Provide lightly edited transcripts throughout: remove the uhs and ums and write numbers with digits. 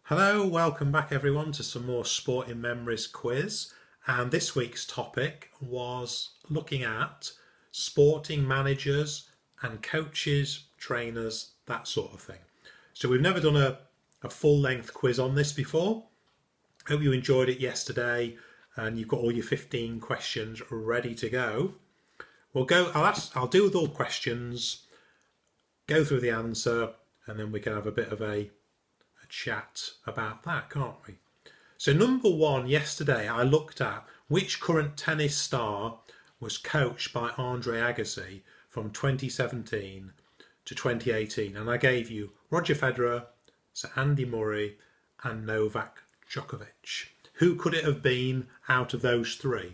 Hello, welcome back everyone to some more Sporting Memories quiz. And this week's topic was looking at sporting managers and coaches, trainers, that sort of thing. So we've never done a full-length quiz on this before. Hope you enjoyed it yesterday and you've got all your 15 questions ready to go. I'll do with all questions, go through the answer, and then we can have a bit of a chat about that, can't we? So number one, yesterday I looked at which current tennis star was coached by Andre Agassi from 2017 to 2018, and I gave you Roger Federer, Sir Andy Murray and Novak Djokovic. Who could it have been out of those three?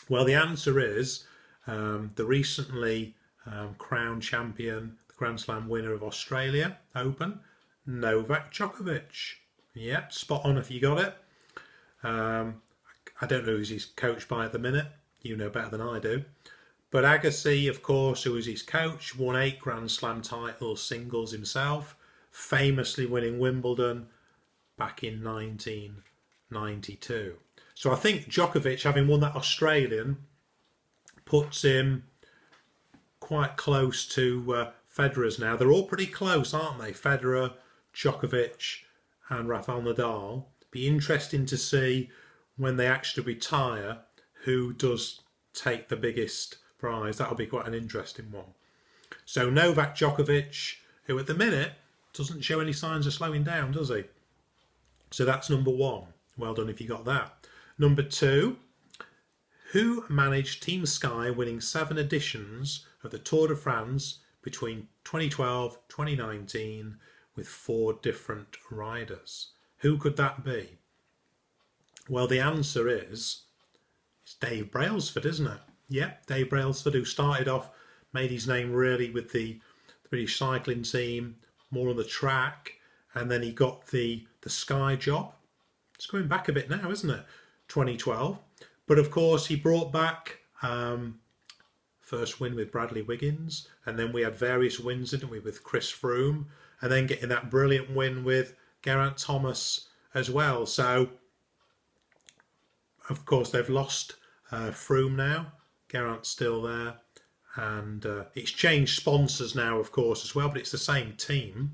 Well, the answer is the recently crowned champion, the Grand Slam winner of Australia Open, Novak Djokovic. Yep, spot on if you got it. I don't know who he's coached by at the minute. You know better than I do. But Agassi, of course, who was his coach, won 8 Grand Slam titles singles himself, famously winning Wimbledon back in 1992. So I think Djokovic, having won that Australian, puts him quite close to Federer's now. They're all pretty close, aren't they? Federer, Djokovic and Rafael Nadal. Be interesting to see when they actually retire who does take the biggest prize. That'll be quite an interesting one. So Novak Djokovic, who at the minute doesn't show any signs of slowing down, does he? So that's number one. Well done if you got that. Number two, who managed Team Sky winning 7 editions of the Tour de France between 2012 2019 with 4 different riders? Who could that be? Well, the answer is it's Dave Brailsford, isn't it? Yep, Dave Brailsford, who started off, made his name really with the British cycling team, more on the track, and then he got the Sky job. It's going back a bit now, isn't it? 2012. But of course, he brought back first win with Bradley Wiggins, and then we had various wins, didn't we, with Chris Froome, and then getting that brilliant win with Geraint Thomas as well. So, of course, they've lost Froome now. Geraint's still there, and it's changed sponsors now, of course, as well, but it's the same team.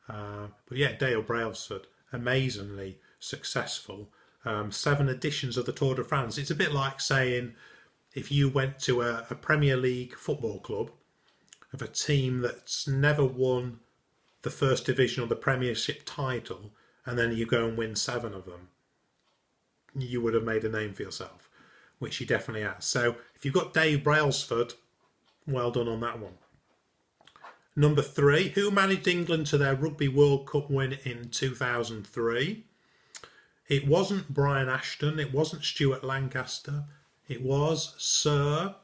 But yeah, Dale Brailsford, amazingly successful. 7 editions of the Tour de France. It's a bit like saying if you went to a Premier League football club of a team that's never won the first division or the Premiership title, and then you go and win 7 of them, you would have made a name for yourself, which he definitely has. So if you've got Dave Brailsford, well done on that one. Number 3, who managed England to their Rugby World Cup win in 2003? It wasn't Brian Ashton, it wasn't Stuart Lancaster, it was Sir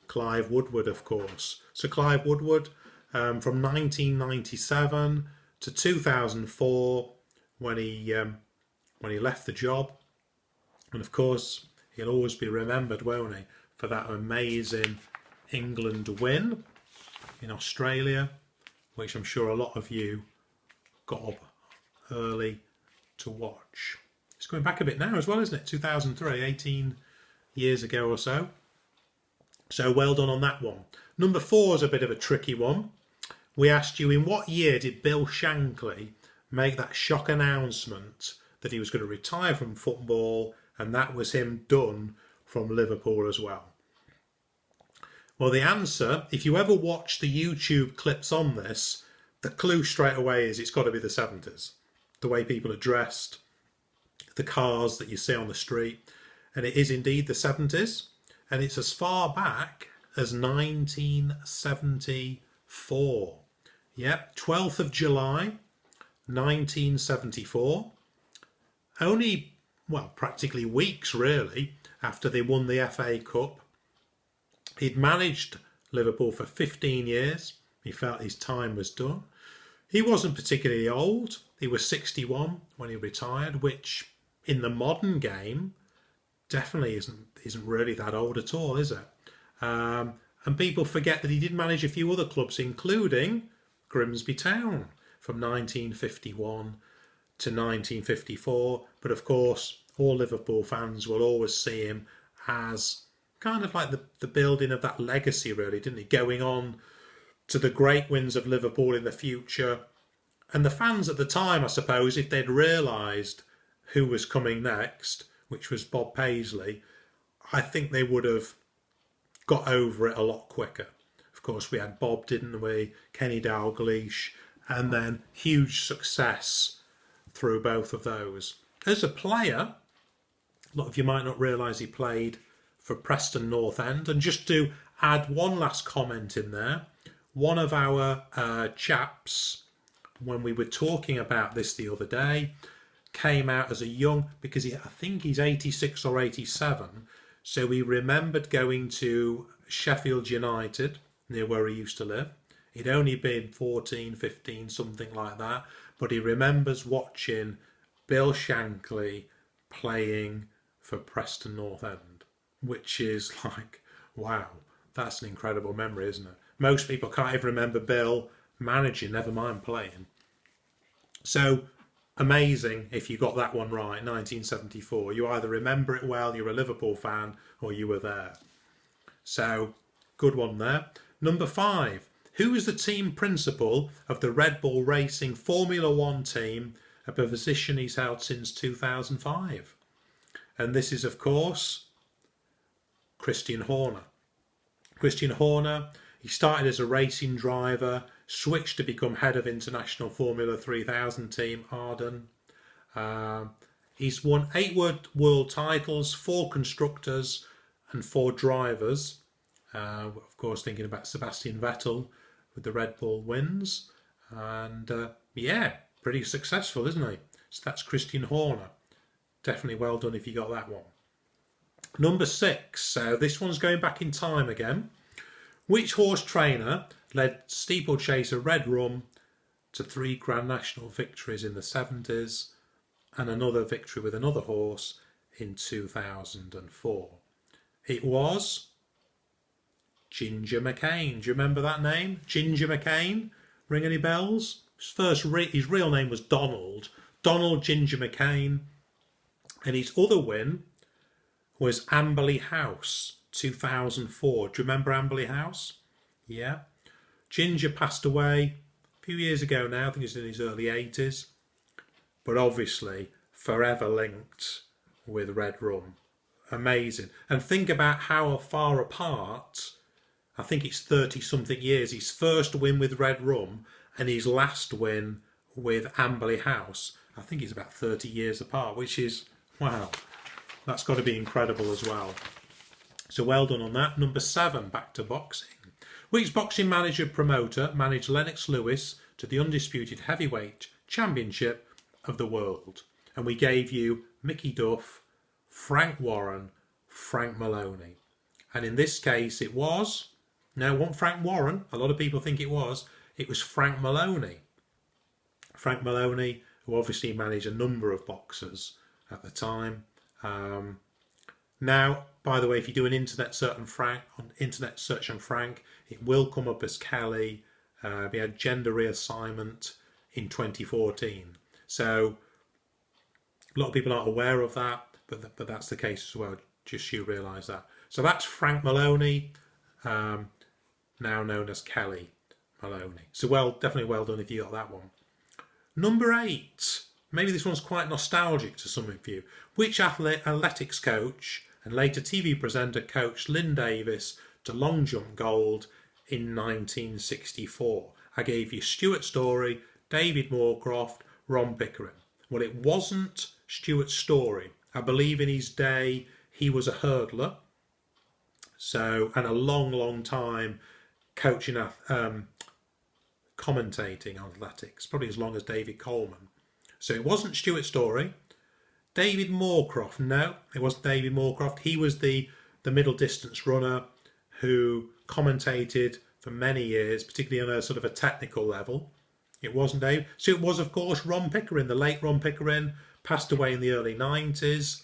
Clive Woodward, of course. So Clive Woodward, from 1997 to 2004, when he left the job, and of course he'll always be remembered, won't he, for that amazing England win in Australia, which I'm sure a lot of you got up early to watch. It's going back a bit now as well, isn't it? 2003, 18 years ago or so. So well done on that one. Number 4 is a bit of a tricky one. We asked you, in what year did Bill Shankly make that shock announcement that he was going to retire from football, and that was him done from Liverpool as well? Well, the answer, if you ever watch the YouTube clips on this, the clue straight away is it's got to be the 70s. The way people are dressed, the cars that you see on the street, and it is indeed the 70s, and it's as far back as 1974. Yep, 12th of July 1974. Only, well, practically weeks really after they won the FA Cup. He'd managed Liverpool for 15 years. He felt his time was done. He wasn't particularly old. He was 61 when he retired, which in the modern game definitely isn't really that old at all, is it? And people forget that he did manage a few other clubs, including Grimsby Town from 1951 to 1954. But of course, all Liverpool fans will always see him as kind of like the building of that legacy, really, didn't he? Going on to the great wins of Liverpool in the future. And the fans at the time, I suppose, if they'd realised who was coming next, which was Bob Paisley, I think they would have got over it a lot quicker. Of course, we had Bob, didn't we? Kenny Dalglish, and then huge success through both of those. As a player, a lot of you might not realise he played for Preston North End. And just to add one last comment in there, one of our chaps, when we were talking about this the other day, came out as a young, because I think he's 86 or 87, so he remembered going to Sheffield United, near where he used to live. He'd only been 14, 15, something like that, but he remembers watching Bill Shankly playing for Preston North End, which is like, wow, that's an incredible memory, isn't it? Most people can't even remember Bill managing, never mind playing. So amazing if you got that one right, 1974. You either remember it well, you're a Liverpool fan, or you were there. So good one there. Number 5. Who is the team principal of the Red Bull Racing Formula One team, a position he's held since 2005? And this is, of course, Christian Horner. Christian Horner, he started as a racing driver, switched to become head of International Formula 3000 team, Arden. He's won 8 world titles, 4 constructors and 4 drivers. Of course, thinking about Sebastian Vettel with the Red Bull wins. And yeah, pretty successful, isn't he? So that's Christian Horner. Definitely well done if you got that one. Number 6. So this one's going back in time again. Which horse trainer led steeplechaser Red Rum to 3 Grand National victories in the 70s and another victory with another horse in 2004? It was Ginger McCain. Do you remember that name? Ginger McCain? Ring any bells? His real name was Donald Ginger McCain. And his other win was Amberley House, 2004. Do you remember Amberley House? Yeah. Ginger passed away a few years ago now. I think he's in his early 80s. But obviously forever linked with Red Rum. Amazing. And think about how far apart, I think it's 30-something years, his first win with Red Rum and his last win with Amberley House. I think it's about 30 years apart, which is, wow, that's got to be incredible as well. So well done on that. Number 7, back to boxing. Which boxing manager promoter managed Lennox Lewis to the undisputed heavyweight championship of the world? And we gave you Mickey Duff, Frank Warren, Frank Maloney. And in this case it was, no, it wasn't Frank Warren, a lot of people think it was Frank Maloney. Frank Maloney, who obviously managed a number of boxers at the time. Now, by the way, if you do an internet search on Frank, it will come up as Kelly. He had gender reassignment in 2014. So a lot of people aren't aware of that, but that's the case as well. Just so you realise that. So that's Frank Maloney, now known as Kelly Maloney. So definitely well done if you got that one. Number 8. Maybe this one's quite nostalgic to some of you. Which athletics coach and later TV presenter coached Lynn Davis to long jump gold in 1964? I gave you Stuart Story, David Moorecroft, Ron Pickering. Well, it wasn't Stuart Story. I believe in his day he was a hurdler. So, and a long time coaching, commentating on athletics, probably as long as David Coleman. So it wasn't Stuart Story. David Moorecroft, no, it wasn't David Moorecroft. He was the middle distance runner who commentated for many years, particularly on a sort of a technical level. It wasn't Dave. So it was, of course, Ron Pickering, the late Ron Pickering, passed away in the early 90s.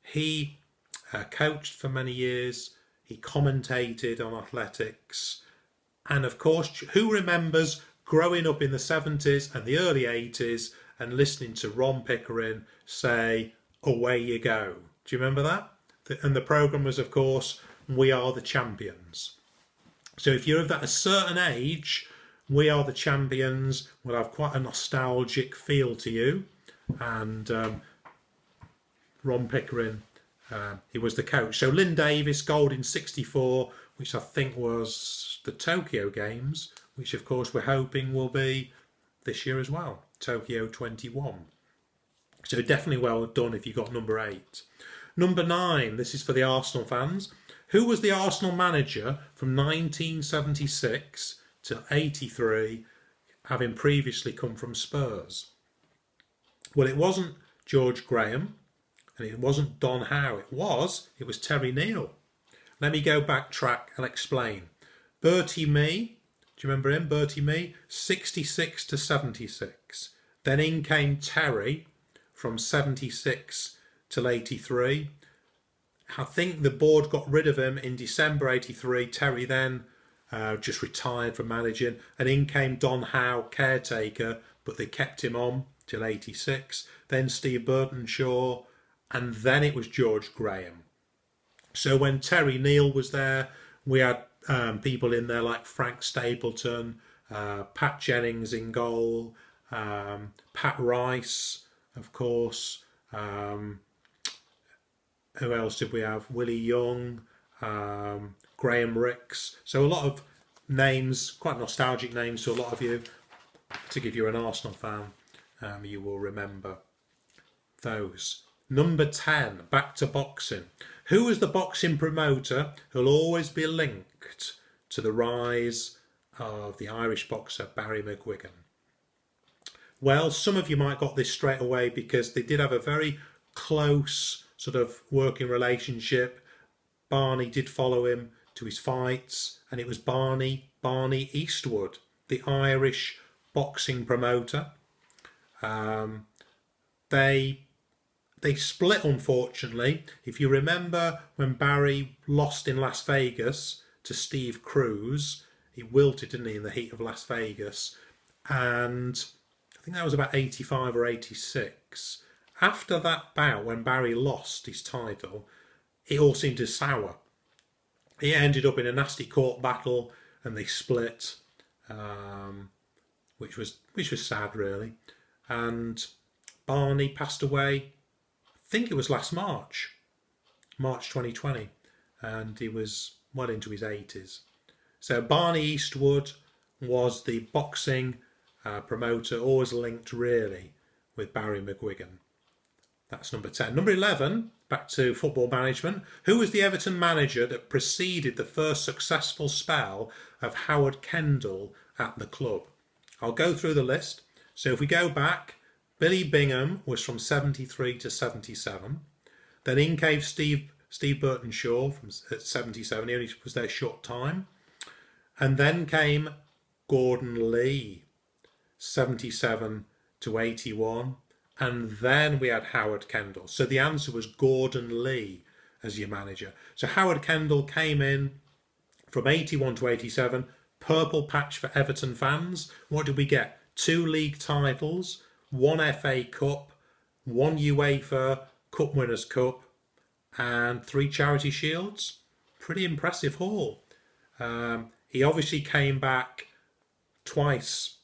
He coached for many years. He commentated on athletics. And of course, who remembers growing up in the 70s and the early 80s and listening to Ron Pickering say, "Away you go." Do you remember that? And the programme was, of course, "We Are the Champions." So if you're of that a certain age, "We Are the Champions" will have quite a nostalgic feel to you. And Ron Pickering, he was the coach. So Lynn Davis, gold in '64, which I think was the Tokyo Games, which of course we're hoping will be this year as well, Tokyo 21. So definitely well done if you got number 8. Number 9, this is for the Arsenal fans. Who was the Arsenal manager from 1976 to 83, having previously come from Spurs? Well, it wasn't George Graham, and it wasn't Don Howe. It was Terry Neal. Let me go backtrack and explain. Bertie Mee, do you remember him? Bertie Mee, 66 to 76. Then in came Terry from 76 till 83. I think the board got rid of him in December 83. Terry then just retired from managing, and in came Don Howe, caretaker, but they kept him on till 86. Then Steve Burtonshaw, and then it was George Graham. So when Terry Neal was there, we had people in there like Frank Stapleton, Pat Jennings in goal, Pat Rice, of course. Who else did we have? Willie Young, Graham Ricks. So a lot of names, quite nostalgic names to a lot of you. Particularly if you're an Arsenal fan, you will remember those. Number 10, back to boxing. Who was the boxing promoter who'll always be linked to the rise of the Irish boxer Barry McGuigan? Well, some of you might got this straight away because they did have a very close sort of working relationship. Barney did follow him to his fights, and it was Barney Eastwood, the Irish boxing promoter. They split, unfortunately. If you remember when Barry lost in Las Vegas to Steve Cruz, he wilted, didn't he, in the heat of Las Vegas. And I think that was about 85 or 86. After that bout, when Barry lost his title, it all seemed to sour. It ended up in a nasty court battle, and they split, which was sad, really. And Barney passed away, I think it was last March 2020, and he was well into his 80s. So Barney Eastwood was the boxing promoter, always linked really with Barry McGuigan. That's number 10. Number 11, back to football management. Who was the Everton manager that preceded the first successful spell of Howard Kendall at the club? I'll go through the list. So if we go back, Billy Bingham was from 73 to 77. Then in came Steve Burtonshaw at 77. He only was there a short time. And then came Gordon Lee, 77 to 81. And then we had Howard Kendall. So the answer was Gordon Lee as your manager. So Howard Kendall came in from 81 to 87. Purple patch for Everton fans. What did we get? 2 league titles, 1 FA Cup, 1 UEFA Cup Winners' Cup, and 3 Charity Shields. Pretty impressive haul. He obviously came back twice,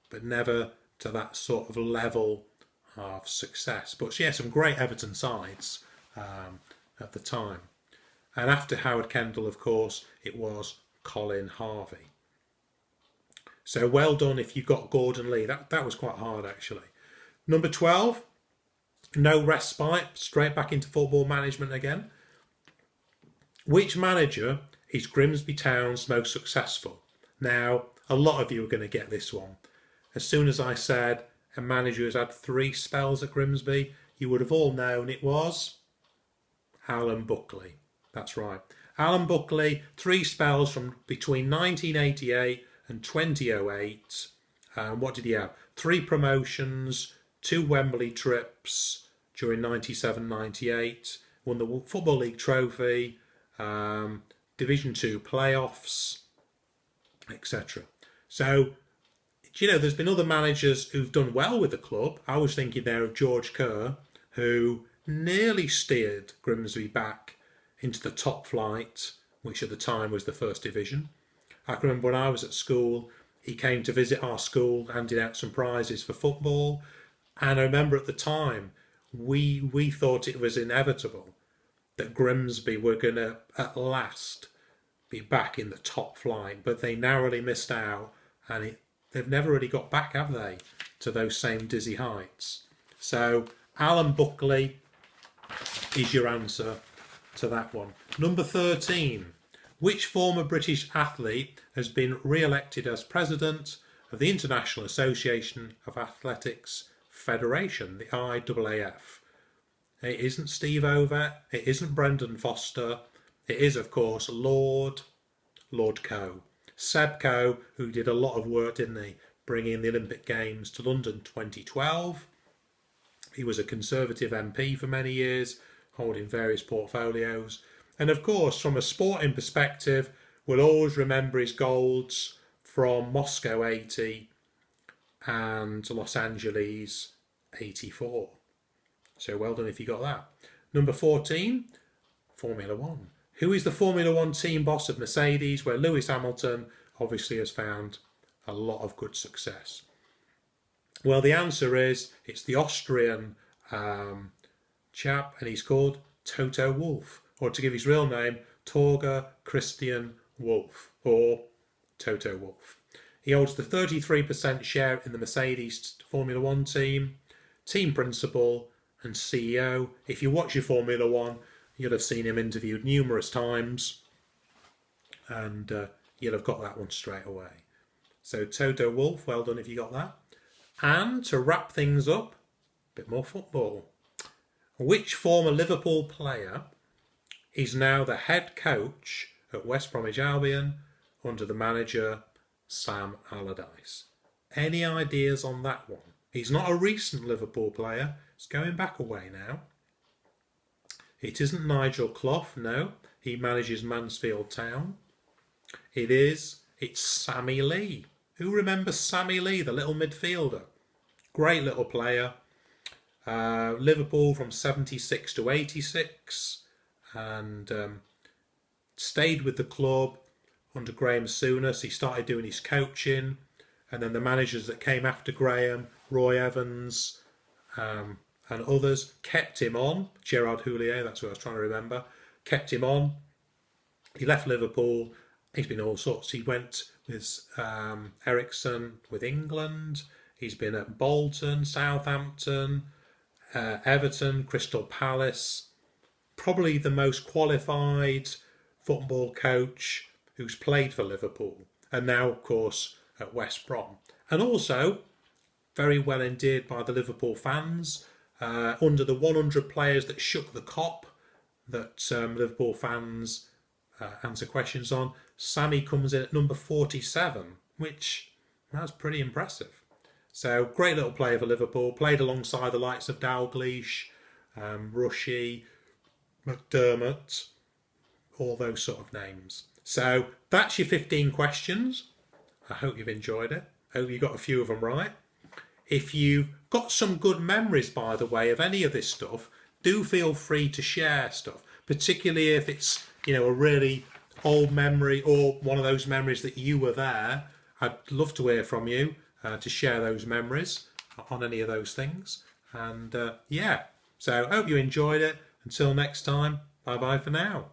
but never to that sort of level of success. But yeah, some great Everton sides at the time. And after Howard Kendall, of course, it was Colin Harvey. So well done if you got Gordon Lee. That was quite hard, actually. Number 12, no respite, straight back into football management again. Which manager is Grimsby Town's most successful? Now, a lot of you are going to get this one. As soon as I said a manager who's had 3 spells at Grimsby, you would have all known it was Alan Buckley. That's right. Alan Buckley, 3 spells from between 1988 and 2008. What did he have? 3 promotions, 2 Wembley trips during 97-98, won the Football League trophy, Division 2 playoffs, etc. So there's been other managers who've done well with the club. I was thinking there of George Kerr, who nearly steered Grimsby back into the top flight, which at the time was the First Division. I can remember when I was at school, he came to visit our school, handing out some prizes for football. And I remember at the time, we thought it was inevitable that Grimsby were going to, at last, be back in the top flight. But they narrowly missed out, and they've never really got back, have they, to those same dizzy heights. So Alan Buckley is your answer to that one. Number 13. Which former British athlete has been re-elected as president of the International Association of Athletics Federation, the IAAF? It isn't Steve Ovett, it isn't Brendan Foster, it is, of course, Lord Coe. Seb Coe, who did a lot of work, didn't he, bringing the Olympic Games to London 2012. He was a Conservative MP for many years, holding various portfolios. And of course, from a sporting perspective, we'll always remember his golds from Moscow 80 and Los Angeles 84. So well done if you got that. Number 14, Formula One. Who is the Formula One team boss of Mercedes, where Lewis Hamilton obviously has found a lot of good success? Well, the answer is it's the Austrian chap, and he's called Toto Wolff, or to give his real name, Torge Christian Wolff, or Toto Wolff. He holds the 33% share in the Mercedes Formula One team, team principal and CEO. If you watch your Formula One, you'll have seen him interviewed numerous times, and you'll have got that one straight away. So Toto Wolff, well done if you got that. And to wrap things up, a bit more football. Which former Liverpool player is now the head coach at West Bromwich Albion under the manager Sam Allardyce? Any ideas on that one? He's not a recent Liverpool player. It's going back a way now. It isn't Nigel Clough, no. He manages Mansfield Town. It's Sammy Lee. Who remembers Sammy Lee, the little midfielder? Great little player. Liverpool from 76 to 86. And stayed with the club under Graham Souness. He started doing his coaching, and then the managers that came after Graham, Roy Evans and others, kept him on. Gerard Houllier, that's what I was trying to remember, kept him on. He left Liverpool. He's been all sorts. He went with Ericsson with England. He's been at Bolton, Southampton, Everton, Crystal Palace. Probably the most qualified football coach who's played for Liverpool, and now, of course, at West Brom. And also, very well endeared by the Liverpool fans. Under the 100 players that shook the cop that Liverpool fans answer questions on, Sammy comes in at number 47, which that's pretty impressive. So, great little player for Liverpool. Played alongside the likes of Dalglish, Rushy, McDermott, all those sort of names. So that's your 15 questions. I hope you've enjoyed it. I hope you got a few of them right. If you've got some good memories, by the way, of any of this stuff, do feel free to share stuff, particularly if it's, a really old memory or one of those memories that you were there. I'd love to hear from you to share those memories on any of those things. And so I hope you enjoyed it. Until next time, bye-bye for now.